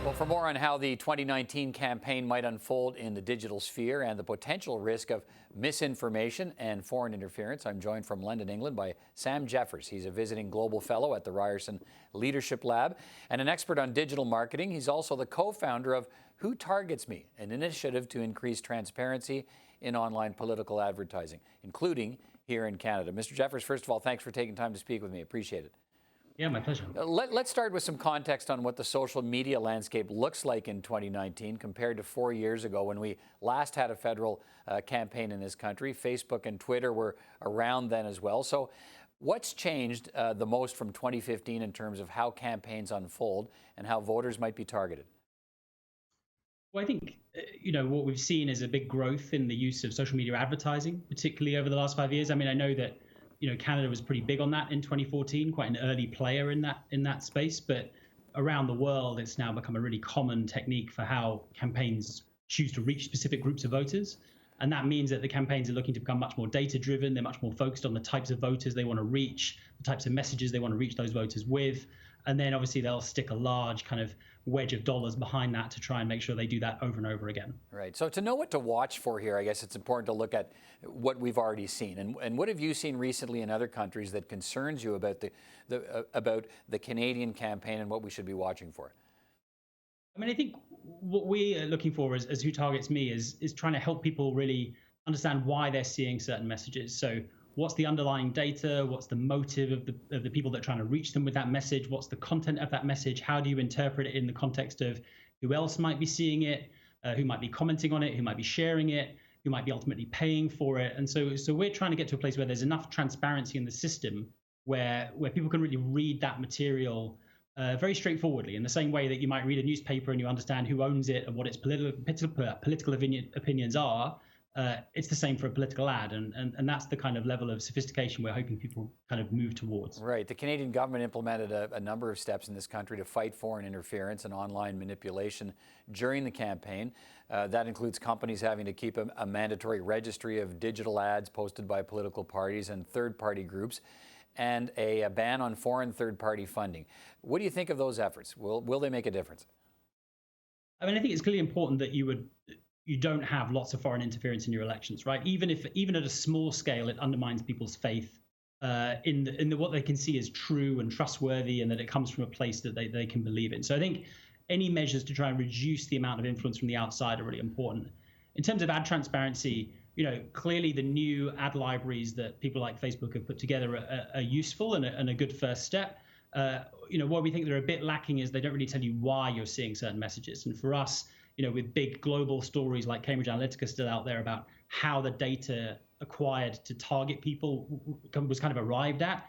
Well, for more on how the 2019 campaign might unfold in the digital sphere and the potential risk of misinformation and foreign interference, I'm joined from London, England by Sam Jeffers. He's a visiting global fellow at the Ryerson Leadership Lab and an expert on digital marketing. He's also the co-founder of Who Targets Me, an initiative to increase transparency in online political advertising, including here in Canada. Mr. Jeffers, first of all, thanks for taking time to speak with me. Appreciate it. Yeah, my pleasure. Let's start with some context on what the social media landscape looks like in 2019 compared to 4 years ago when we last had a federal campaign in this country. Facebook and Twitter were around then as well. So what's changed the most from 2015 in terms of how campaigns unfold and how voters might be targeted? Well, I think, what we've seen is a big growth in the use of social media advertising, particularly over the last 5 years. I mean, I know that Canada was pretty big on that in 2014, quite an early player in that space. But around the world, it's now become a really common technique for how campaigns choose to reach specific groups of voters. And that means that the campaigns are looking to become much more data-driven. They're much more focused on the types of voters they want to reach, the types of messages they want to reach those voters with. And then obviously they'll stick a large kind of wedge of dollars behind that to try and make sure they do that over and over again. Right. So to know what to watch for here, I guess it's important to look at what we've already seen. And what have you seen recently in other countries that concerns you about the Canadian campaign and what we should be watching for? I mean, I think what we are looking for as Who Targets Me is trying to help people really understand why they're seeing certain messages. So what's the underlying data? What's the motive of the people that are trying to reach them with that message? What's the content of that message? How do you interpret it in the context of who else might be seeing it, who might be commenting on it, who might be sharing it, who might be ultimately paying for it? And so we're trying to get to a place where there's enough transparency in the system where people can really read that material very straightforwardly, in the same way that you might read a newspaper and you understand who owns it and what its political opinions are. It's the same for a political ad, and that's the kind of level of sophistication we're hoping people kind of move towards. Right. The Canadian government implemented a number of steps in this country to fight foreign interference and online manipulation during the campaign. That includes companies having to keep a mandatory registry of digital ads posted by political parties and third-party groups, and a ban on foreign third-party funding. What do you think of those efforts? Will they make a difference? I mean, I think it's clearly important that you don't have lots of foreign interference in your elections, right? Even at a small scale, it undermines people's faith in what they can see as true and trustworthy, and that it comes from a place that they can believe in. So I think any measures to try and reduce the amount of influence from the outside are really important. In terms of ad transparency, clearly the new ad libraries that people like Facebook have put together are useful and a good first step. What we think they're a bit lacking is they don't really tell you why you're seeing certain messages. And for us, with big global stories like Cambridge Analytica still out there about how the data acquired to target people was kind of arrived at,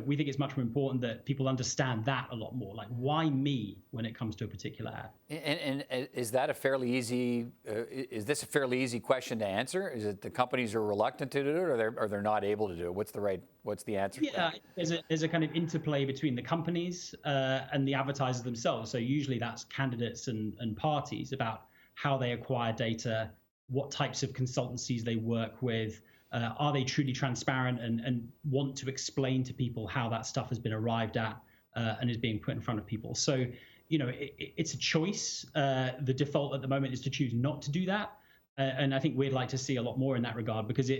we think it's much more important that people understand that a lot more. Like, why me when it comes to a particular ad? And is that a fairly easy? Is this a fairly easy question to answer? Is it the companies are reluctant to do it, or they're not able to do it? What's the answer? Yeah, there's a kind of interplay between the companies and the advertisers themselves. So usually that's candidates and parties about how they acquire data, what types of consultancies they work with. Are they truly transparent and want to explain to people how that stuff has been arrived at and is being put in front of people? So, it's a choice. The default at the moment is to choose not to do that. And I think we'd like to see a lot more in that regard because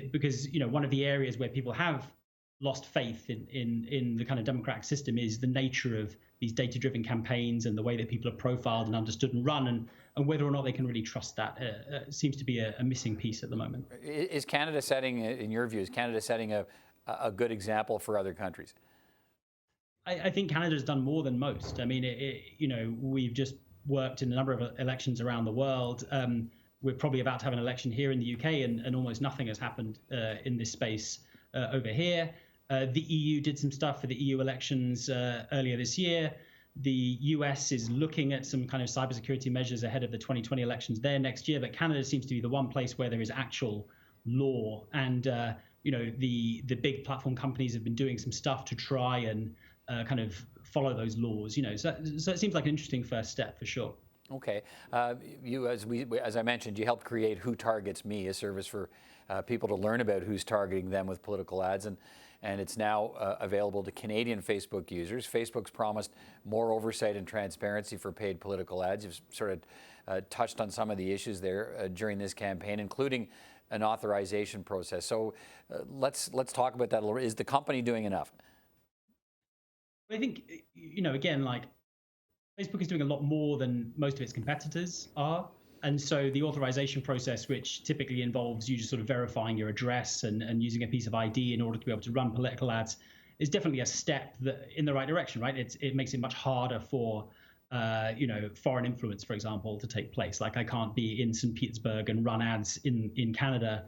one of the areas where people have lost faith in the kind of democratic system is the nature of these data-driven campaigns and the way that people are profiled and understood and run, and whether or not they can really trust that seems to be a missing piece at the moment. Is Canada setting, in your view, a good example for other countries? I think Canada's done more than most. I mean, we've just worked in a number of elections around the world. We're probably about to have an election here in the UK, and almost nothing has happened in this space over here. The EU did some stuff for the EU elections earlier this year. The US is looking at some kind of cybersecurity measures ahead of the 2020 elections there next year. But Canada seems to be the one place where there is actual law. And, the big platform companies have been doing some stuff to try and kind of follow those laws. So it seems like an interesting first step for sure. Okay. You, as I mentioned, you helped create Who Targets Me, a service for people to learn about who's targeting them with political ads. And and it's now available to Canadian Facebook users. Facebook's promised more oversight and transparency for paid political ads. You've sort of touched on some of the issues there during this campaign, including an authorization process. So let's talk about that a little. Is the company doing enough? I think, again, like Facebook is doing a lot more than most of its competitors are. And so the authorization process, which typically involves you just sort of verifying your address and using a piece of ID in order to be able to run political ads, is definitely a step in the right direction, right? It makes it much harder for foreign influence, for example, to take place. Like I can't be in St. Petersburg and run ads in Canada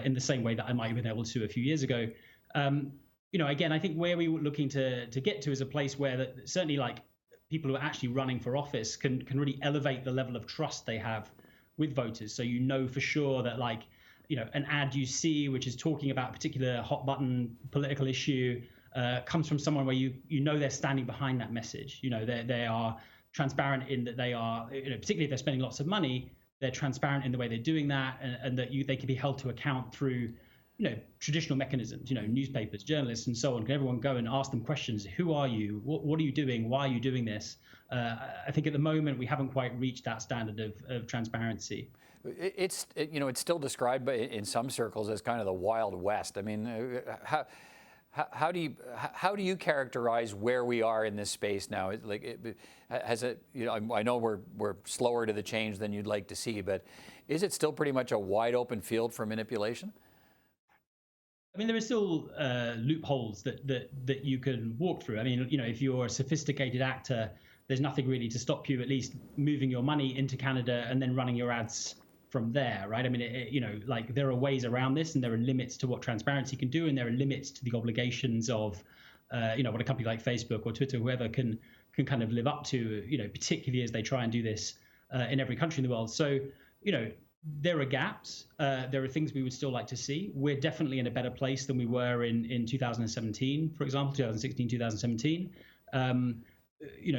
in the same way that I might have been able to a few years ago. Again, I think where we were looking to get to is a place where certainly like people who are actually running for office can really elevate the level of trust they have with voters. So for sure that like, an ad you see which is talking about a particular hot button political issue comes from someone where they're standing behind that message. They are transparent in that they are, particularly if they're spending lots of money, they're transparent in the way they're doing that, and that they can be held to account through traditional mechanisms, newspapers, journalists, and so on. Can everyone go and ask them questions? Who are you? What are you doing? Why are you doing this? I think at the moment we haven't quite reached that standard of transparency. It's still described in some circles as kind of the Wild West. I mean, how do you characterize where we are in this space now? I know we're slower to the change than you'd like to see, but is it still pretty much a wide open field for manipulation? I mean, there are still loopholes that you can walk through. I mean, if you're a sophisticated actor, there's nothing really to stop you at least moving your money into Canada and then running your ads from there, right? I mean, like there are ways around this, and there are limits to what transparency can do, and there are limits to the obligations of, what a company like Facebook or Twitter, whoever can kind of live up to, particularly as they try and do this in every country in the world. So, there are gaps. There are things we would still like to see. We're definitely in a better place than we were in 2017, for example, 2016, 2017.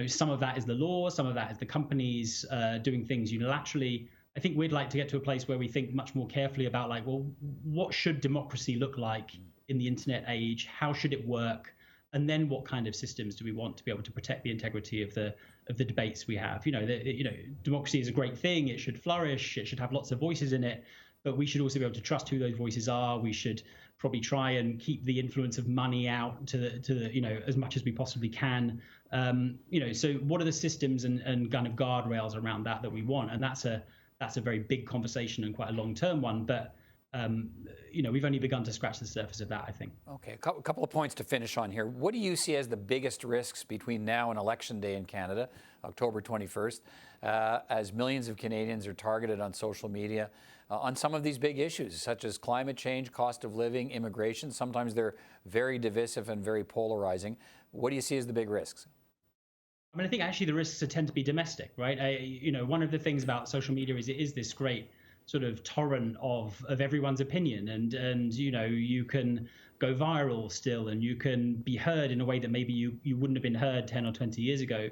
Some of that is the law. Some of that is the companies doing things unilaterally. I think we'd like to get to a place where we think much more carefully about like, well, what should democracy look like in the internet age? How should it work? And then what kind of systems do we want to be able to protect the integrity of the debates we have? Democracy is a great thing. It should flourish. It should have lots of voices in it, but we should also be able to trust who those voices are. We should probably try and keep the influence of money out to the as much as we possibly can. So what are the systems and kind of guardrails around that we want? And that's a very big conversation and quite a long-term one, but we've only begun to scratch the surface of that, I think. Okay, a couple of points to finish on here. What do you see as the biggest risks between now and Election Day in Canada, October 21st, as millions of Canadians are targeted on social media on some of these big issues, such as climate change, cost of living, immigration? Sometimes they're very divisive and very polarizing. What do you see as the big risks? I mean, I think actually the risks tend to be domestic, right? One of the things about social media is it is this great sort of torrent of everyone's opinion, and you can go viral still, and you can be heard in a way that maybe you wouldn't have been heard 10 or 20 years ago.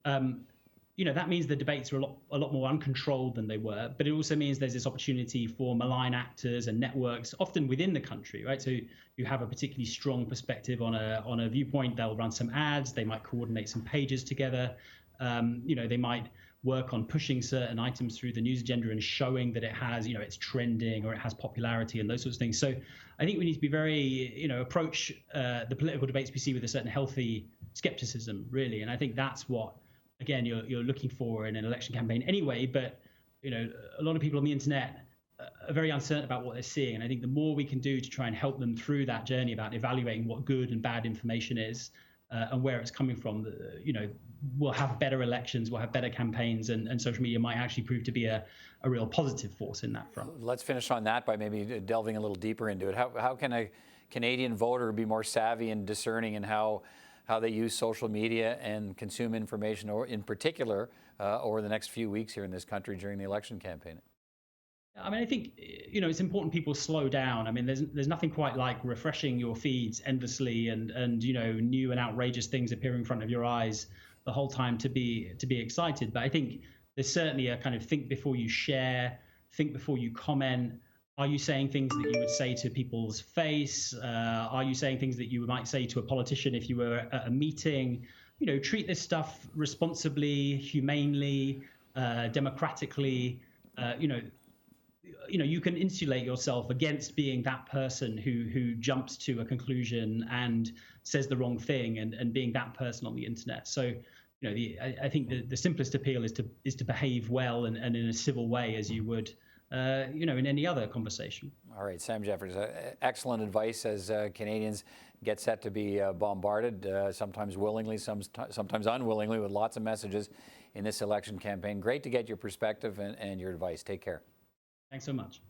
That means the debates are a lot more uncontrolled than they were, but it also means there's this opportunity for malign actors and networks, often within the country, right? So you have a particularly strong perspective on a viewpoint, they'll run some ads, they might coordinate some pages together, they might work on pushing certain items through the news agenda and showing that it has, it's trending or it has popularity and those sorts of things. So I think we need to be very, approach the political debates we see with a certain healthy skepticism, really. And I think that's what, again, you're looking for in an election campaign anyway. But, a lot of people on the internet are very uncertain about what they're seeing. And I think the more we can do to try and help them through that journey about evaluating what good and bad information is, and where it's coming from, we'll have better elections, we'll have better campaigns, and social media might actually prove to be a real positive force in that front. Let's finish on that by maybe delving a little deeper into it. How can a Canadian voter be more savvy and discerning in how they use social media and consume information, or in particular, over the next few weeks here in this country during the election campaign? I mean, I think, it's important people slow down. I mean, there's nothing quite like refreshing your feeds endlessly and new and outrageous things appearing in front of your eyes the whole time to be excited. But I think there's certainly a kind of think before you share, think before you comment, Are you saying things that you would say to people's face? Are you saying things that you might say to a politician if you were at a meeting? Treat this stuff responsibly, humanely, democratically. You can insulate yourself against being that person who jumps to a conclusion and says the wrong thing, and being that person on the internet. So, I think the simplest appeal is to behave well and in a civil way, as you would, in any other conversation. All right, Sam Jeffers, excellent advice as Canadians get set to be bombarded, sometimes willingly, sometimes unwillingly, with lots of messages in this election campaign. Great to get your perspective and your advice. Take care. Thanks so much.